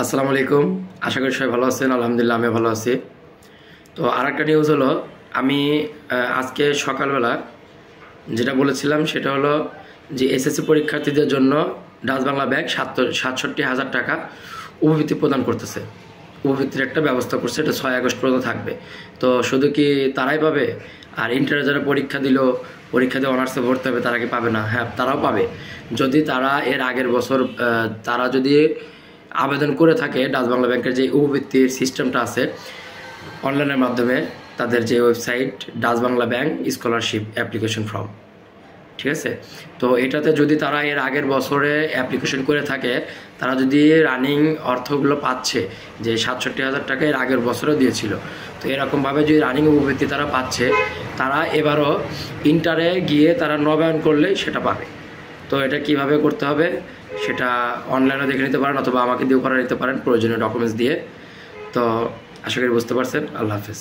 আসসালামু আলাইকুম। আশা করি সবাই ভালো আছেন। আলহামদুলিল্লাহ আমি ভালো আছি। তো আরেকটা নিউজ হলো, আমি আজকে সকালবেলা যেটা বলেছিলাম সেটা হলো যে এসএসসি পরীক্ষার্থীদের জন্য ডাচ বাংলা ব্যাংক ৬৭,০০০ টাকা উপবৃত্তি প্রদান করতেছে। উপবৃত্তির একটা ব্যবস্থা করছে, এটা ৬ আগস্ট পর্যন্ত থাকবে। তো শুধু কি তারাই পাবে? আর ইন্টারে যারা পরীক্ষা দিল, পরীক্ষা দিয়ে অনার্সে ভর্তি হবে, তারা কি পাবে না? হ্যাঁ, তারাও পাবে। যদি তারা এর আগের বছর তারা যদি আবেদন করে থাকে ডাচ বাংলা ব্যাংকের যে উপবৃত্তির সিস্টেমটা আছে অনলাইনের মাধ্যমে, তাদের যে website Dutch Bangla bank scholarship application form, ঠিক আছে? তো এটাতে যদি তারা এর আগের বছরে অ্যাপ্লিকেশন করে থাকে, তারা যদি রানিং অর্থগুলো পাচ্ছে, যে ৬৭,০০০ টাকা এর আগের বছরও দিয়েছিল, তো এরকমভাবে যদি রানিং উপবৃত্তি তারা পাচ্ছে, তারা এবারও ইন্টারে গিয়ে তারা নবায়ন করলেই সেটা পাবে। তো এটা কিভাবে করতে হবে সেটা অনলাইনে দেখে নিতে পারেন, অথবা আমাকে দিয়েও করে নিতে পারেন প্রয়োজনীয় ডকুমেন্টস দিয়ে। তো আশা করি বুঝতে পারছেন। আল্লাহ হাফেজ।